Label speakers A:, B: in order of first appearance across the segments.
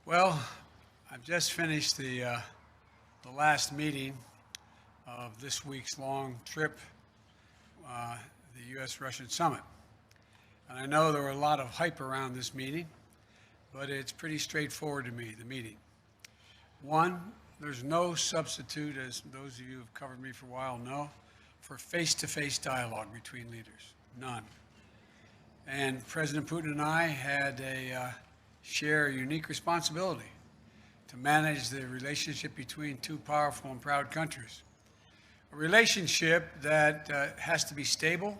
A: Well, I've just finished the last meeting of this week's long trip, the U.S.-Russian summit. And I know there were a lot of hype around this meeting, but it's pretty straightforward to me, the meeting. One, there's no substitute, as those of you who have covered me for a while know, for face-to-face dialogue between leaders. None. And President Putin and I had share a unique responsibility to manage the relationship between two powerful and proud countries. A relationship that has to be stable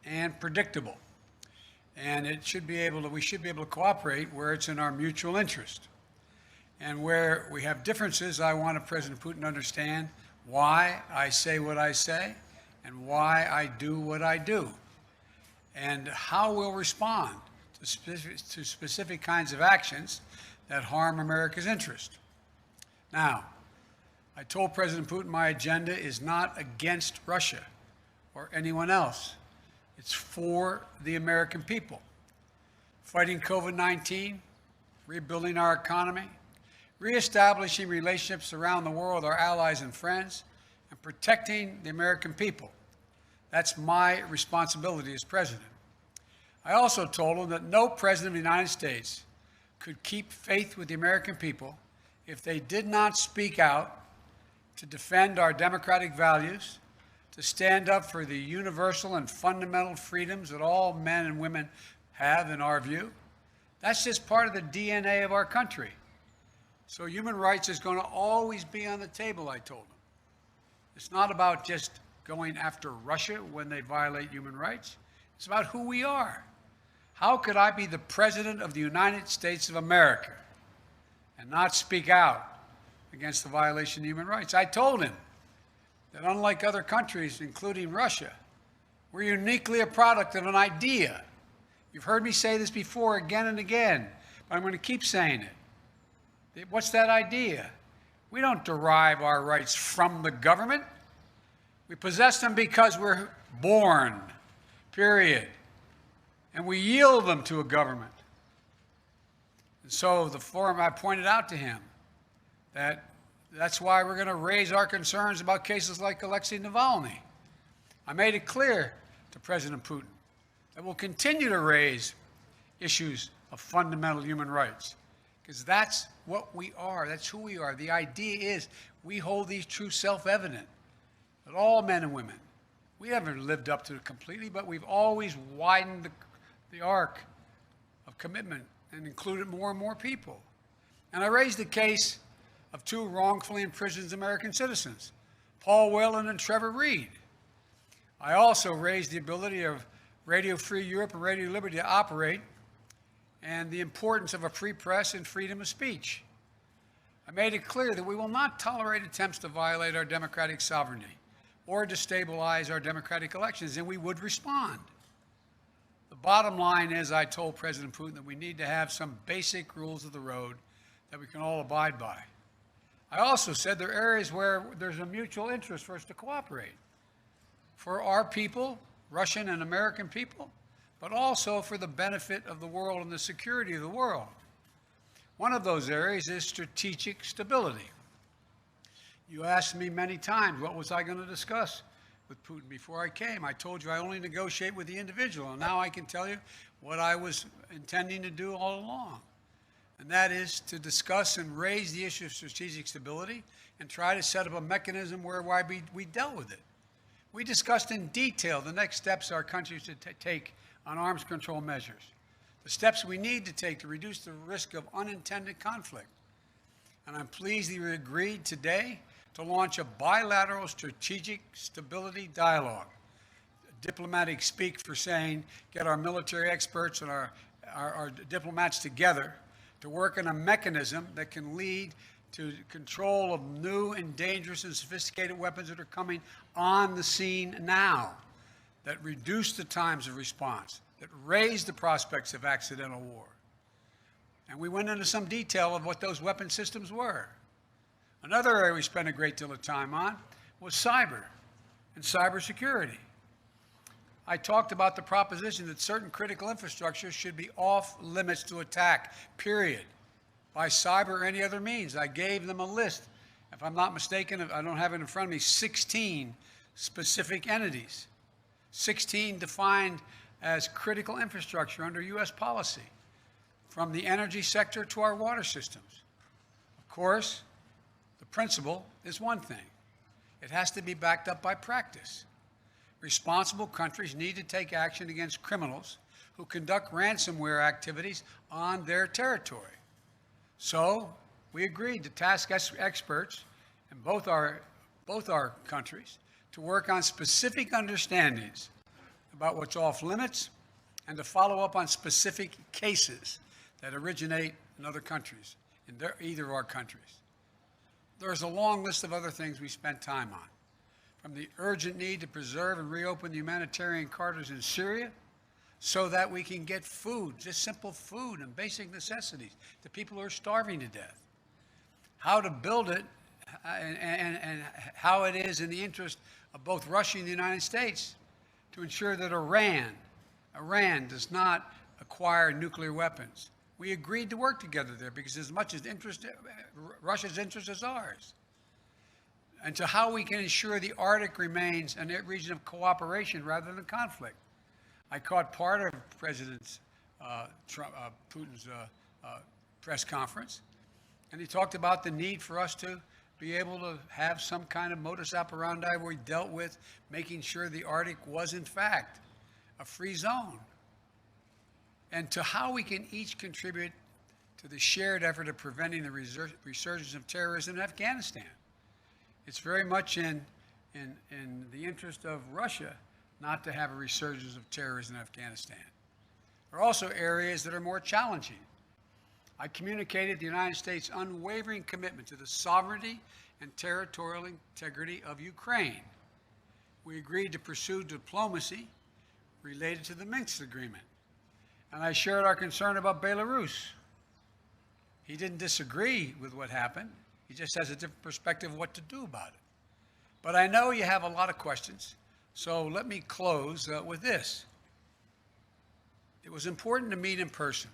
A: and predictable. And we should be able to cooperate where it's in our mutual interest. And where we have differences, I want President Putin to understand why I say what I say and why I do what I do, and how we'll respond to specific kinds of actions that harm America's interest. Now, I told President Putin my agenda is not against Russia or anyone else. It's for the American people. Fighting COVID-19, rebuilding our economy, reestablishing relationships around the world with our allies and friends, and protecting the American people. That's my responsibility as president. I also told him that no president of the United States could keep faith with the American people if they did not speak out to defend our democratic values, to stand up for the universal and fundamental freedoms that all men and women have, in our view. That's just part of the DNA of our country. So human rights is going to always be on the table, I told him. It's not about just going after Russia when they violate human rights. It's about who we are. How could I be the President of the United States of America and not speak out against the violation of human rights? I told him that unlike other countries, including Russia, we're uniquely a product of an idea. You've heard me say this before again and again, but I'm going to keep saying it. What's that idea? We don't derive our rights from the government. We possess them because we're born, period. And we yield them to a government. And so the forum, I pointed out to him that that's why we're going to raise our concerns about cases like Alexei Navalny. I made it clear to President Putin that we'll continue to raise issues of fundamental human rights, because that's what we are. That's who we are. The idea is we hold these truths self-evident, that all men and women, we haven't lived up to it completely, but we've always widened the arc of commitment and included more and more people. And I raised the case of two wrongfully imprisoned American citizens, Paul Whelan and Trevor Reed. I also raised the ability of Radio Free Europe and Radio Liberty to operate and the importance of a free press and freedom of speech. I made it clear that we will not tolerate attempts to violate our democratic sovereignty or destabilize our democratic elections, and we would respond. The bottom line is, I told President Putin that we need to have some basic rules of the road that we can all abide by. I also said there are areas where there's a mutual interest for us to cooperate. For our people, Russian and American people, but also for the benefit of the world and the security of the world. One of those areas is strategic stability. You asked me many times, what was I going to discuss with Putin before I came? I told you I only negotiate with the individual, and now I can tell you what I was intending to do all along. And that is to discuss and raise the issue of strategic stability and try to set up a mechanism whereby we dealt with it. We discussed in detail the next steps our country should take on arms control measures, the steps we need to take to reduce the risk of unintended conflict. And I'm pleased that you agreed today to launch a bilateral strategic stability dialogue. Diplomatic speak for saying, get our military experts and our diplomats together to work on a mechanism that can lead to control of new and dangerous and sophisticated weapons that are coming on the scene now, that reduce the times of response, that raise the prospects of accidental war. And we went into some detail of what those weapon systems were. Another area we spent a great deal of time on was cyber and cybersecurity. I talked about the proposition that certain critical infrastructure should be off limits to attack, period. by cyber or any other means. I gave them a list. If I'm not mistaken, if I don't have it in front of me, 16 specific entities, 16 defined as critical infrastructure under U.S. policy, from the energy sector to our water systems. Of course, the principle is one thing. It has to be backed up by practice. Responsible countries need to take action against criminals who conduct ransomware activities on their territory. So we agreed to task experts in both our countries to work on specific understandings about what's off limits and to follow up on specific cases that originate in other countries, in either of our countries. There's a long list of other things we spent time on, from the urgent need to preserve and reopen the humanitarian corridors in Syria so that we can get food, just simple food and basic necessities, to people who are starving to death. How to build it and how it is in the interest of both Russia and the United States to ensure that Iran does not acquire nuclear weapons. We agreed to work together there because as much as Russia's interest is ours. And to how we can ensure the Arctic remains a region of cooperation rather than conflict. I caught part of President Putin's press conference, and he talked about the need for us to be able to have some kind of modus operandi where we dealt with making sure the Arctic was, in fact, a free zone. And to how we can each contribute to the shared effort of preventing the resurgence of terrorism in Afghanistan. It's very much in the interest of Russia not to have a resurgence of terrorism in Afghanistan. There are also areas that are more challenging. I communicated the United States' unwavering commitment to the sovereignty and territorial integrity of Ukraine. We agreed to pursue diplomacy related to the Minsk agreement. And I shared our concern about Belarus. He didn't disagree with what happened. He just has a different perspective of what to do about it. But I know you have a lot of questions, so let me close with this. It was important to meet in person,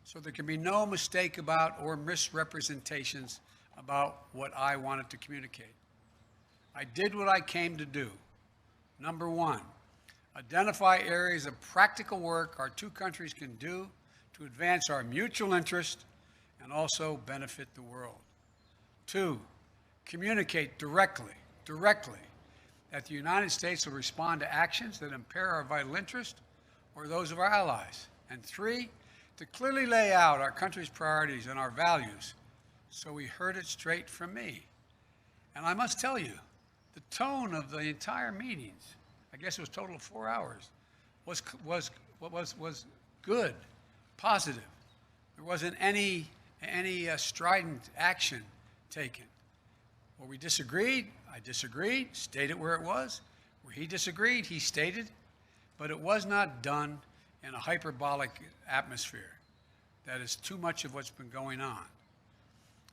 A: so there can be no mistake about or misrepresentations about what I wanted to communicate. I did what I came to do. Number one, identify areas of practical work our two countries can do to advance our mutual interest and also benefit the world. Two, communicate directly that the United States will respond to actions that impair our vital interest or those of our allies. And three, to clearly lay out our country's priorities and our values so we heard it straight from me. And I must tell you, the tone of the entire meetings, I guess it was a total of 4 hours, was good, positive. There wasn't any strident action taken. Where we disagreed, I disagreed, stated where it was. Where he disagreed, he stated, but it was not done in a hyperbolic atmosphere. That is too much of what's been going on.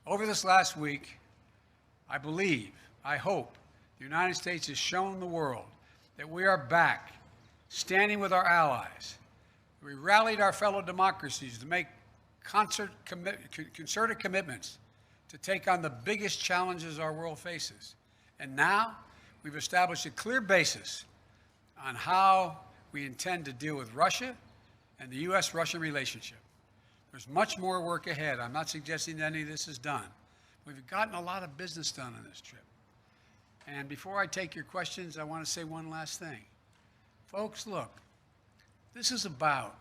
A: Over this last week, I believe, I hope, the United States has shown the world that we are back, standing with our allies. We rallied our fellow democracies to make concerted commitments to take on the biggest challenges our world faces. And now we've established a clear basis on how we intend to deal with Russia and the U.S.-Russian relationship. There's much more work ahead. I'm not suggesting that any of this is done. We've gotten a lot of business done on this trip. And before I take your questions, I want to say one last thing. Folks, look, this is about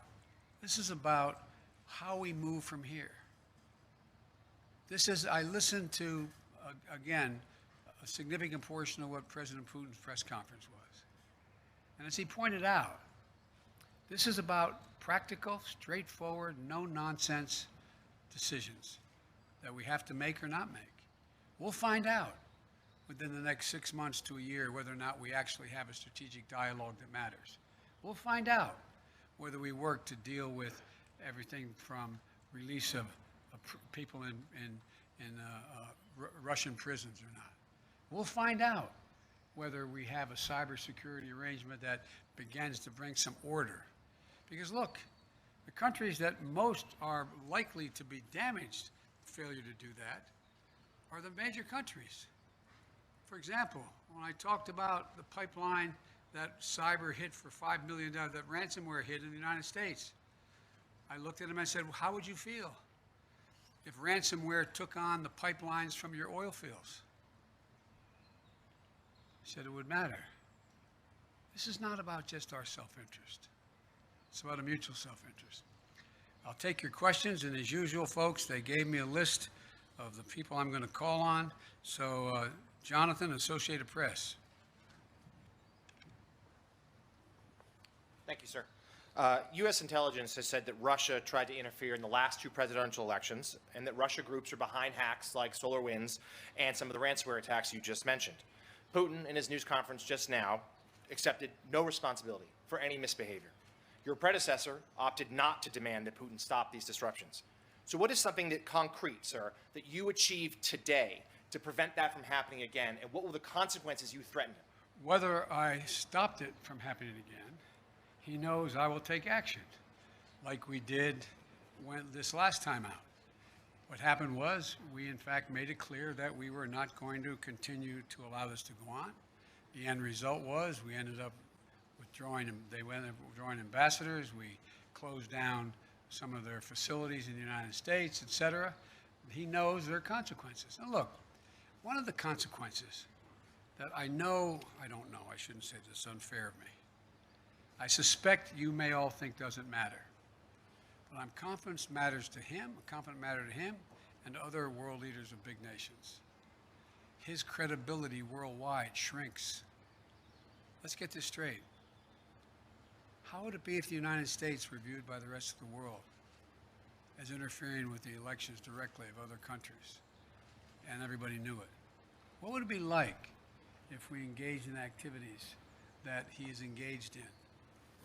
A: how we move from here. I listened to, again, a significant portion of what President Putin's press conference was. And as he pointed out, this is about practical, straightforward, no-nonsense decisions that we have to make or not make. We'll find out within the next 6 months to a year whether or not we actually have a strategic dialogue that matters. We'll find out whether we work to deal with everything from release of people in Russian prisons or not. We'll find out whether we have a cybersecurity arrangement that begins to bring some order. Because look, the countries that most are likely to be damaged, failure to do that, are the major countries. For example, when I talked about the pipeline that cyber hit for $5 million, that ransomware hit in the United States, I looked at him and I said, well, how would you feel if ransomware took on the pipelines from your oil fields? He said it would matter. This is not about just our self-interest. It's about a mutual self-interest. I'll take your questions, and as usual, folks, they gave me a list of the people I'm going to call on. So, Jonathan, Associated Press.
B: Thank you, sir. U.S. intelligence has said that Russia tried to interfere in the last two presidential elections and that Russia groups are behind hacks like SolarWinds and some of the ransomware attacks you just mentioned. Putin, in his news conference just now, accepted no responsibility for any misbehavior. Your predecessor opted not to demand that Putin stop these disruptions. So what is something that concrete, sir, that you achieved today to prevent that from happening again, and what were the consequences you threatened him?
A: Whether I stopped it from happening again, he knows I will take action, like we did when this last time out. What happened was we, in fact, made it clear that we were not going to continue to allow this to go on. The end result was we ended up withdrawing, they ended up withdrawing ambassadors. We closed down some of their facilities in the United States, et cetera. He knows there are consequences. Now look, one of the consequences that I don't know, I shouldn't say this, it's unfair of me. I suspect you may all think doesn't matter. But I'm confident matters to him, I'm confident matter to him and to other world leaders of big nations. His credibility worldwide shrinks. Let's get this straight. How would it be if the United States were viewed by the rest of the world as interfering with the elections directly of other countries and everybody knew it? What would it be like if we engaged in activities that he is engaged in?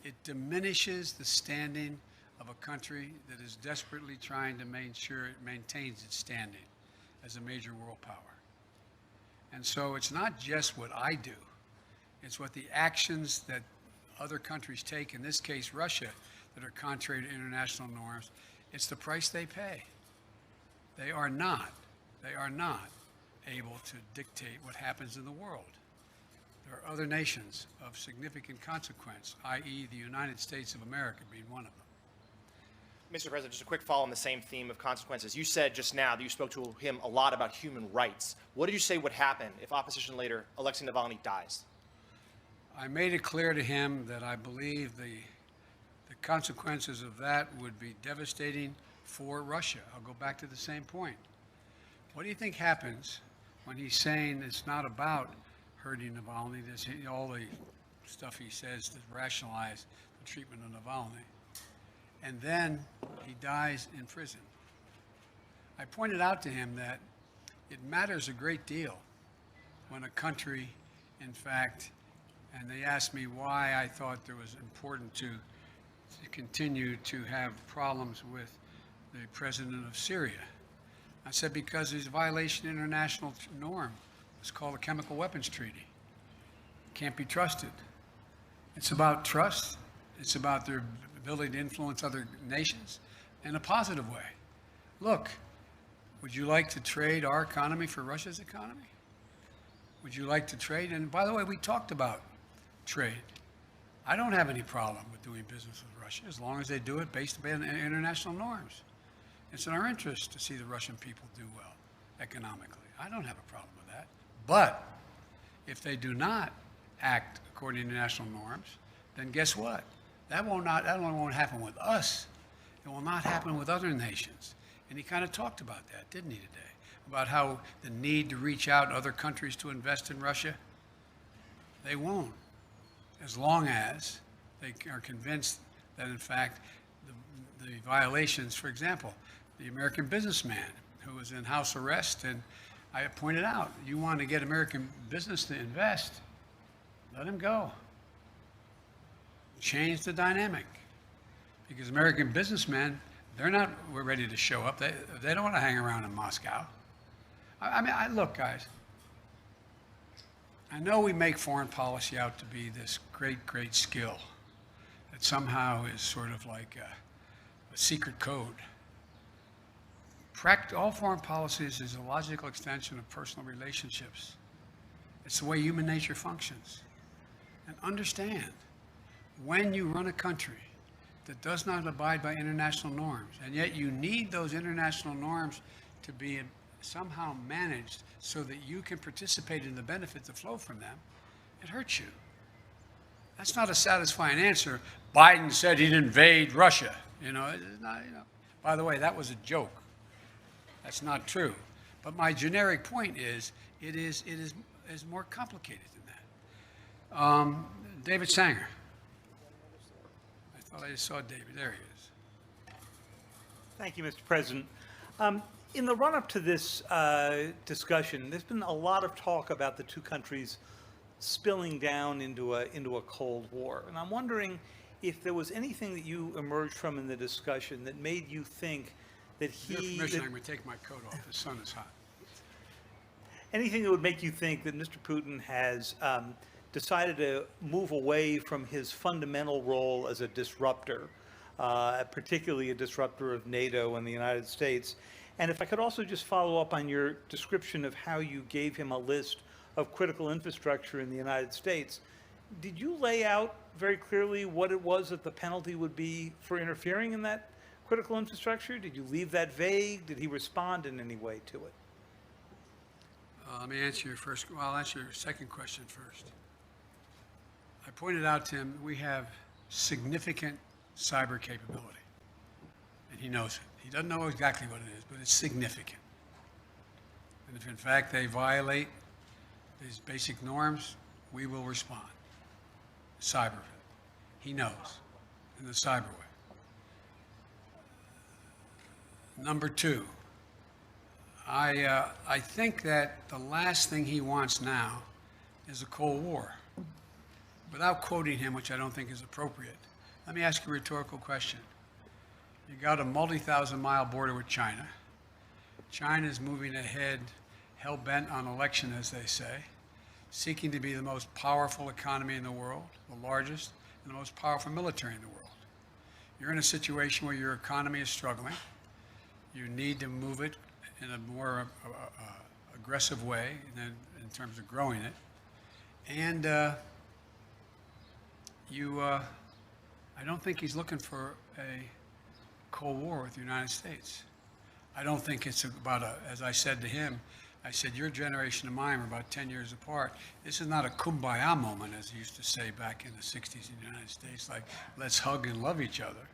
A: It diminishes the standing of a country that is desperately trying to make sure it maintains its standing as a major world power. And so it's not just what I do, it's what the actions that other countries take, in this case Russia, that are contrary to international norms. It's the price they pay. They are not able to dictate what happens in the world. There are other nations of significant consequence, i.e. the United States of America being one of them.
B: Mr. President, just a quick follow on the same theme of consequences. You said just now that you spoke to him a lot about human rights. What did you say would happen if opposition leader Alexei Navalny dies?
A: I made it clear to him that I believe the consequences of that would be devastating for Russia. I'll go back to the same point. What do you think happens when he's saying it's not about hurting Navalny, all the stuff he says to rationalize the treatment of Navalny, and then he dies in prison? I pointed out to him that it matters a great deal when a country, in fact, and they asked me why I thought it was important to continue to have problems with the president of Syria. I said because there's a violation of international norm. It's called the Chemical Weapons Treaty. Can't be trusted. It's about trust. It's about their ability to influence other nations in a positive way. Look, would you like to trade our economy for Russia's economy? Would you like to trade? And by the way, we talked about trade. I don't have any problem with doing business with Russia as long as they do it based on international norms. It's in our interest to see the Russian people do well economically. I don't have a problem with that. But if they do not act according to international norms, then guess what? That won't happen with us. It will not happen with other nations. And he kind of talked about that, didn't he, today? About how the need to reach out to other countries to invest in Russia. They won't, as long as they are convinced that, in fact, the violations, for example, the American businessman who was in house arrest, and I pointed out, you want to get American business to invest, let him go. Change the dynamic. Because American businessmen, they're not ready to show up. They don't want to hang around in Moscow. Look, guys, I know we make foreign policy out to be this great, great skill that somehow is sort of like secret code. All foreign policies is a logical extension of personal relationships. It's the way human nature functions. And understand, when you run a country that does not abide by international norms, and yet you need those international norms to be somehow managed so that you can participate in the benefits that flow from them, it hurts you. That's not a satisfying answer. Biden said he'd invade Russia. It's not, By the way, that was a joke. That's not true. But my generic point is, it is more complicated than that. David Sanger. I thought I just saw David. There he is.
C: Thank you, Mr. President. In the run-up to this discussion, there's been a lot of talk about the two countries spilling down into a Cold War. And I'm wondering if there was anything that you emerged from in the discussion that made you think that
A: With your permission, I'm going to take my coat off. The sun is hot.
C: Anything that would make you think that Mr. Putin has decided to move away from his fundamental role as a disruptor, particularly a disruptor of NATO and the United States. And if I could also just follow up on your description of how you gave him a list of critical infrastructure in the United States, did you lay out very clearly what it was that the penalty would be for interfering in that critical infrastructure? Did you leave that vague? Did he respond in any way to it?
A: Let me answer I'll answer your second question first. I pointed out to him we have significant cyber capability, and he knows it. He doesn't know exactly what it is, but it's significant. And if in fact they violate these basic norms, we will respond. Cyber. He knows, in the cyber way. Number two, I think that the last thing he wants now is a Cold War. Without quoting him, which I don't think is appropriate, let me ask you a rhetorical question. You got a multi-thousand-mile border with China. China is moving ahead, hell-bent on election, as they say, seeking to be the most powerful economy in the world, the largest, and the most powerful military in the world. You're in a situation where your economy is struggling. You need to move it in a more aggressive way in terms of growing it. And I don't think he's looking for a Cold War with the United States. I don't think it's about as I said to him, I said, your generation and mine are about 10 years apart. This is not a kumbaya moment, as he used to say back in the 60s in the United States, like, let's hug and love each other.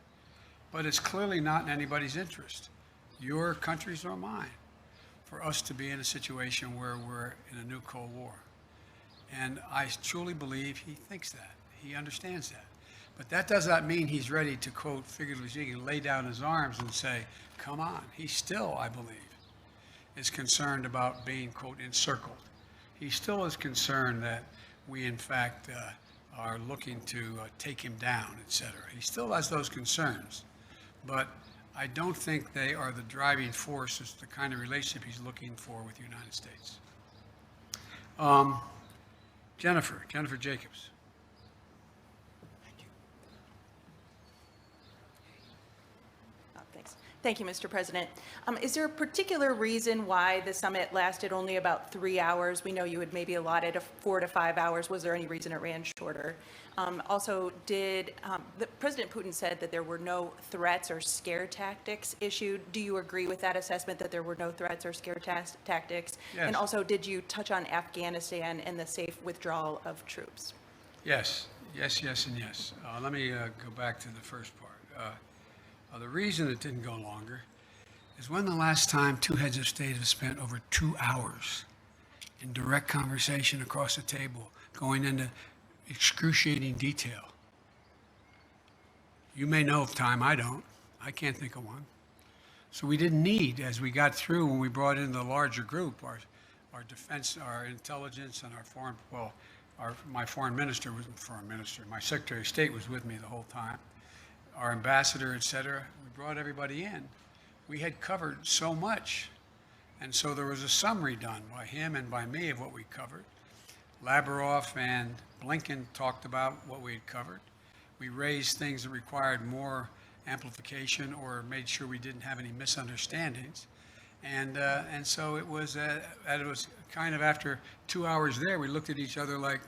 A: But it's clearly not in anybody's interest, your country's or mine, for us to be in a situation where we're in a new Cold War. And I truly believe he thinks that. He understands that. But that does not mean he's ready to, quote, figuratively speaking, lay down his arms and say, come on. He still, I believe, is concerned about being, quote, encircled. He still is concerned that we, in fact, are looking to take him down, et cetera. He still has those concerns. But I don't think they are the driving force as the kind of relationship he's looking for with the United States. Jennifer Jacobs.
D: Thank you, Mr. President. Is there a particular reason why the summit lasted only about 3 hours? We know you had maybe allotted 4 to 5 hours. Was there any reason it ran shorter? Also, President Putin said that there were no threats or scare tactics issued. Do you agree with that assessment, that there were no threats or scare tactics?
A: Yes.
D: And also, did you touch on Afghanistan and the safe withdrawal of troops?
A: Yes, and yes. Let me go back to the first part. The reason it didn't go longer is when the last time two heads of state have spent over 2 hours in direct conversation across the table, going into excruciating detail. You may know of time, I don't. I can't think of one. So we didn't need, as we got through, when we brought in the larger group, our defense, our intelligence, and our foreign, my foreign minister wasn't foreign minister, my Secretary of State was with me the whole time. Our ambassador, et cetera, we brought everybody in. We had covered so much. And so there was a summary done by him and by me of what we covered. Lavrov and Blinken talked about what we had covered. We raised things that required more amplification or made sure we didn't have any misunderstandings. And so it was kind of after 2 hours there, we looked at each other like,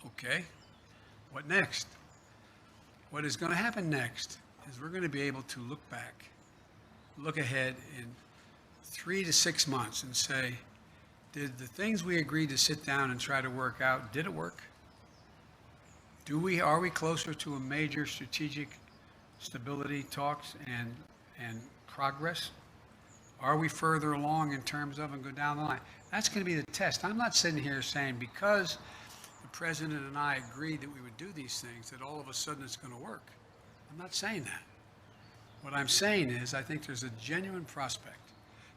A: okay, what next? What is going to happen next is we're going to be able to look back, look ahead in 3 to 6 months and say, did the things we agreed to sit down and try to work out, did it work? Are we closer to a major strategic stability talks and progress? Are we further along in terms of and go down the line? That's going to be the test. I'm not sitting here saying because the president and I agreed that we would do these things that all of a sudden it's going to work. I'm not saying that. What I'm saying is I think there's a genuine prospect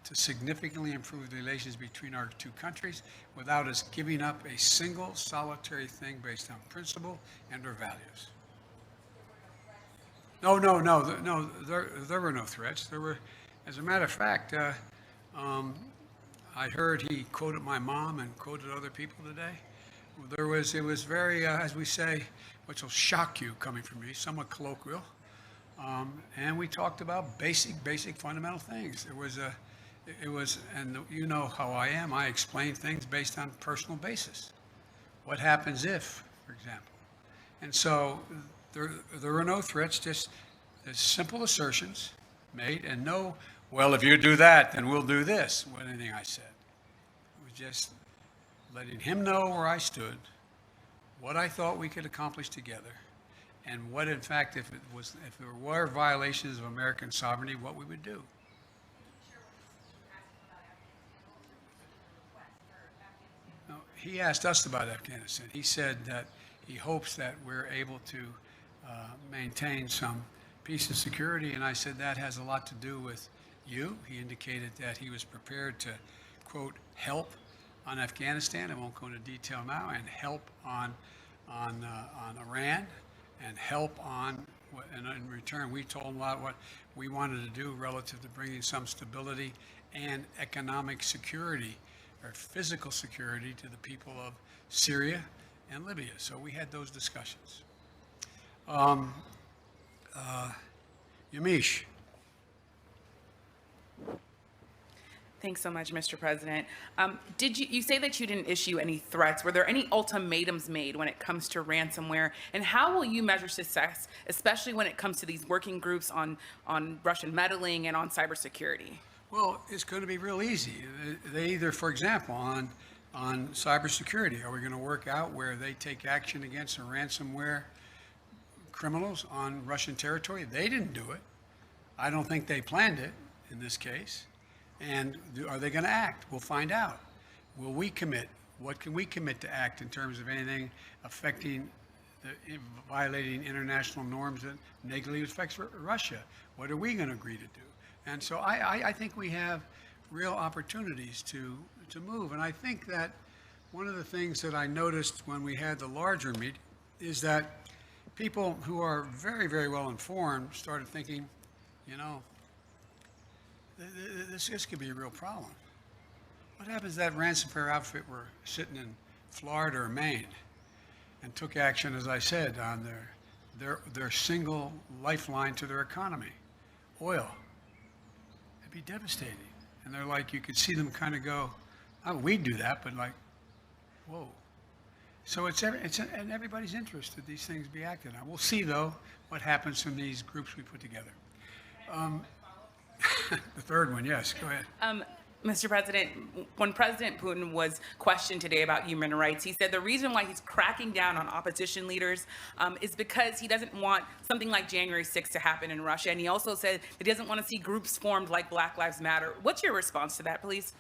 A: to significantly improve the relations between our two countries without us giving up a single solitary thing based on principle and or values. No, there were no threats. There were, as a matter of fact, I heard he quoted my mom and quoted other people today. It was very, as we say, which will shock you coming from me, somewhat colloquial. And we talked about basic fundamental things. And you know how I am. I explain things based on personal basis. What happens if, for example. And so there were no threats, just simple assertions made, and no, well, if you do that, then we'll do this, anything I said. It was just letting him know where I stood, what I thought we could accomplish together, and what, in fact, if there were violations of American sovereignty, what we would do. No, he asked us about Afghanistan. He said that he hopes that we're able to maintain some peace and security, and I said that has a lot to do with you. He indicated that he was prepared to, quote, help on Afghanistan. I won't go into detail now, and help on Iran, and help on, and in return, we told him about what we wanted to do relative to bringing some stability and economic security, or physical security, to the people of Syria and Libya. So we had those discussions. Yamiche.
E: Thanks so much, Mr. President. You say that you didn't issue any threats? Were there any ultimatums made when it comes to ransomware? And how will you measure success, especially when it comes to these working groups on Russian meddling and on cybersecurity?
A: Well, it's going to be real easy. They either, for example, on cybersecurity, are we going to work out where they take action against the ransomware criminals on Russian territory? They didn't do it. I don't think they planned it in this case. And are they going to act? We'll find out. Will we commit? What can we commit to act in terms of anything affecting, violating international norms that negatively affects Russia? What are we going to agree to do? And so I think we have real opportunities to move. And I think that one of the things that I noticed when we had the larger meeting is that people who are very, very well informed started thinking, you know, this could be a real problem. What happens if that ransomware outfit were sitting in Florida or Maine and took action, as I said, on their single lifeline to their economy, oil? It'd be devastating. And they're like, you could see them kind of go, oh, we'd do that, but like, whoa. So it's in everybody's interest that these things be acted on. We'll see, though, what happens from these groups we put together. The third one, yes, go ahead.
E: Mr. President, when President Putin was questioned today about human rights, he said the reason why he's cracking down on opposition leaders is because he doesn't want something like January 6th to happen in Russia. And he also said that he doesn't want to see groups formed like Black Lives Matter. What's your response to that, please?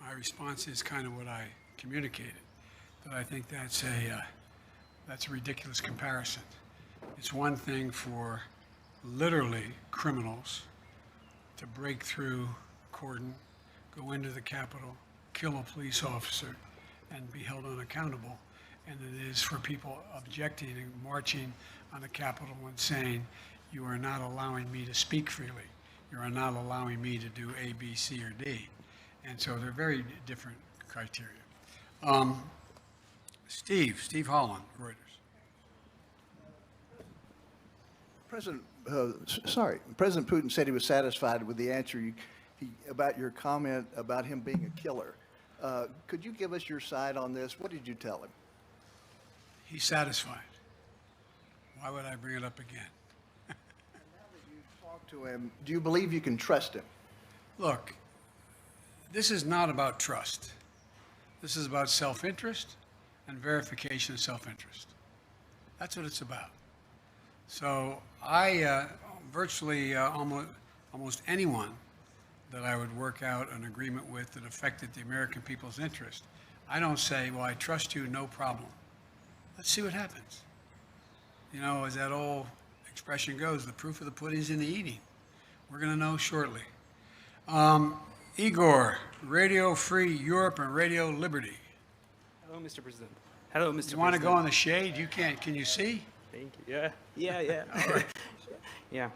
A: My response is kind of what I communicated, that I think that's a ridiculous comparison. It's one thing for literally criminals to break through cordon, go into the Capitol, kill a police officer, and be held unaccountable. And it is for people objecting and marching on the Capitol and saying, you are not allowing me to speak freely. You are not allowing me to do A, B, C, or D. And so they're very different criteria. Steve Holland, Reuters.
F: President Putin said he was satisfied with the answer about your comment about him being a killer. Could you give us your side on this? What did you tell him?
A: He's satisfied. Why would I bring it up again?
F: Now that you've talked to him, do you believe you can trust him?
A: Look, this is not about trust. This is about self-interest and verification of self-interest. That's what it's about. So I virtually almost anyone that I would work out an agreement with that affected the American people's interest, I don't say, well, I trust you, no problem. Let's see what happens. You know, as that old expression goes, the proof of the pudding is in the eating. We're going to know shortly. Igor, Radio Free Europe and Radio Liberty.
G: Hello, Mr. President. Hello, Mr. President.
A: You want to go in the shade? You can't. Can you see?
G: Thank you. Yeah. All right. Yeah.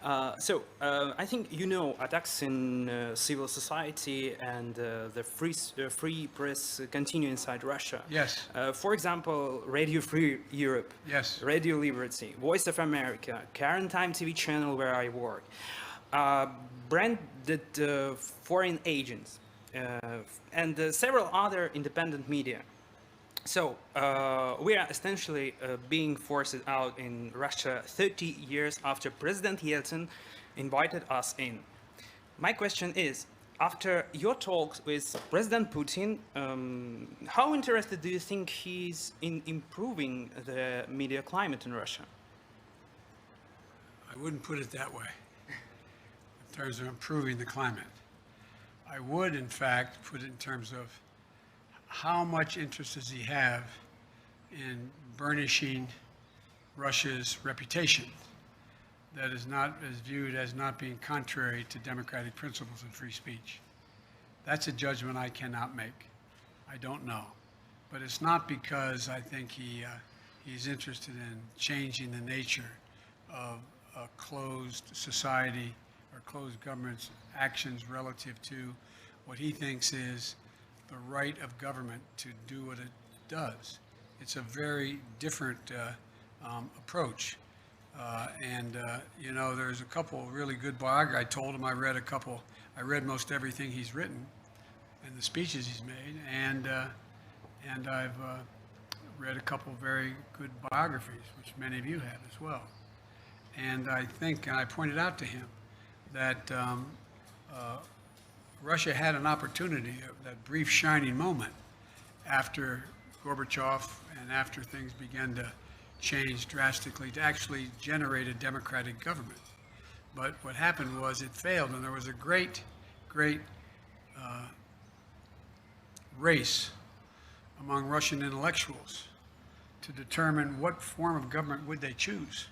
G: I think you know attacks in civil society and the free press continue inside Russia.
A: Yes.
G: For example, Radio Free Europe.
A: Yes.
G: Radio Liberty, Voice of America, Current Time TV channel where I work, branded foreign agents, and several other independent media. So we are essentially being forced out in Russia 30 years after President Yeltsin invited us in. My question is, after your talks with President Putin, how interested do you think he is in improving the media climate in Russia?
A: I wouldn't put it that way in terms of improving the climate. I would, in fact, put it in terms of how much interest does he have in burnishing Russia's reputation that is viewed as not being contrary to democratic principles and free speech. That's a judgment I cannot make. I don't know. But it's not because I think he's interested in changing the nature of a closed society or closed government's actions relative to what he thinks is the right of government to do what it does. It's a very different approach. You know, there's a couple of really good biographies. I told him I read most everything he's written and the speeches he's made, and I've read a couple of very good biographies, which many of you have as well. And I think, and I pointed out to him that Russia had an opportunity, that brief shining moment after Gorbachev and after things began to change drastically, to actually generate a democratic government. But what happened was it failed, and there was a great race among Russian intellectuals to determine what form of government would they choose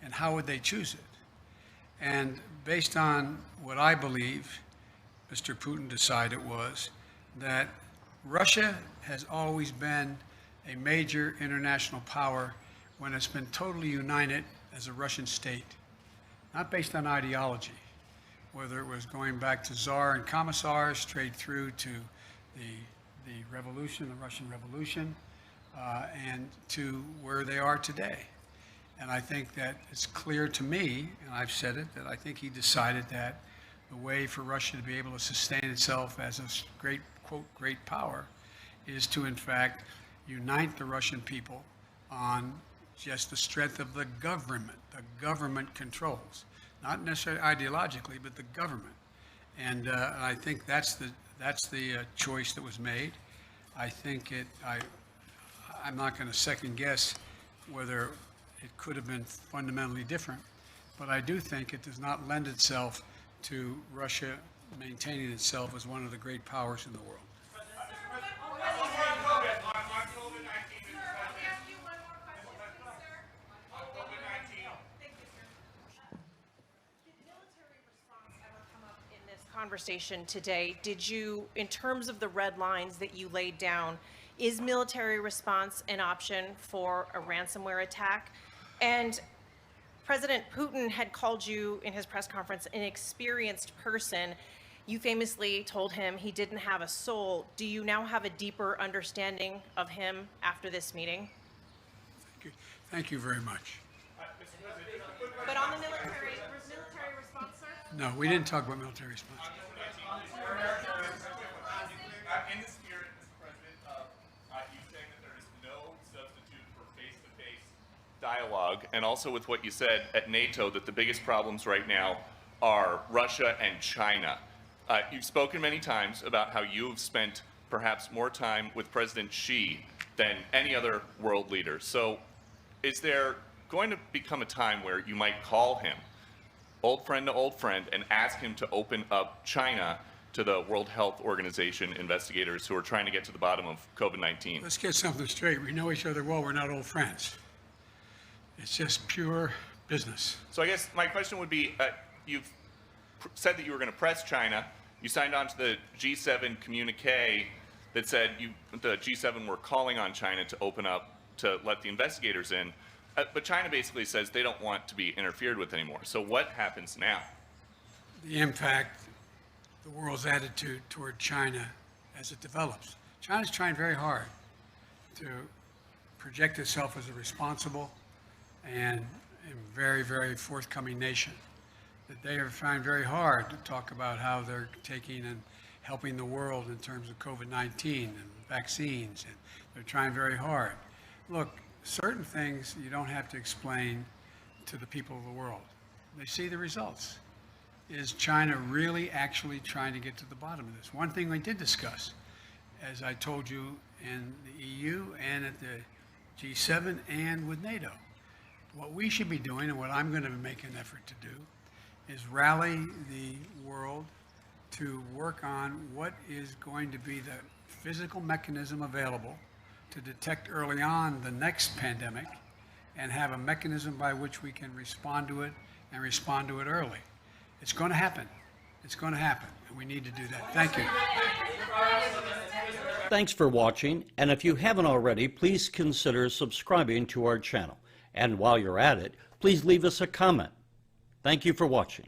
A: and how would they choose it. And based on what I believe Mr. Putin decided was that Russia has always been a major international power when it's been totally united as a Russian state, not based on ideology, whether it was going back to Tsar and commissars straight through to the revolution, the Russian Revolution, and to where they are today. And I think that it's clear to me, and I've said it, that I think he decided that the way for Russia to be able to sustain itself as a great, quote, great power is to, in fact, unite the Russian people on just the strength of the government. The government controls, not necessarily ideologically, but the government. And I think that's the choice that was made. I think I'm not going to second guess whether it could have been fundamentally different, but I do think it does not lend itself to Russia maintaining itself as one of the great powers in the world.
H: Conversation today, did you, in terms of the red lines that you laid down, is military response an option for a ransomware attack? And President Putin had called you in his press conference an experienced person. You famously told him he didn't have a soul. Do you now have a deeper understanding of him after this meeting?
A: Thank you very much.
H: But on the military response, sir?
A: No, we didn't talk about military response.
I: In the spirit, Mr. President, you saying that there is no substitute for face-to-face dialogue, and also with what you said at NATO, that the biggest problems right now are Russia and China. You've spoken many times about how you have spent perhaps more time with President Xi than any other world leader. So is there going to become a time where you might call him, old friend to old friend, and ask him to open up China to the World Health Organization investigators who are trying to get to the bottom of COVID-19?
A: Let's get something straight. We know each other well. We're not old friends. It's just pure business.
I: So I guess my question would be, you've said that you were going to press China. You signed on to the G7 communique that said the G7 were calling on China to open up to let the investigators in. But China basically says they don't want to be interfered with anymore. So what happens now?
A: The impact, the world's attitude toward China as it develops. China's trying very hard to project itself as a responsible and very, very forthcoming nation. That they are trying very hard to talk about how they're taking and helping the world in terms of COVID-19 and vaccines, and they're trying very hard. Look, certain things you don't have to explain to the people of the world. They see the results. Is China really actually trying to get to the bottom of this? One thing we did discuss, as I told you, in the EU and at the G7 and with NATO, what we should be doing, and what I'm going to make an effort to do, is rally the world to work on what is going to be the physical mechanism available to detect early on the next pandemic and have a mechanism by which we can respond to it and respond to it early. It's going to happen. It's going to happen, and we need to do that. Thank you.
J: Thanks for watching, and if you haven't already, please consider subscribing to our channel. And while you're at it, please leave us a comment. Thank you for watching.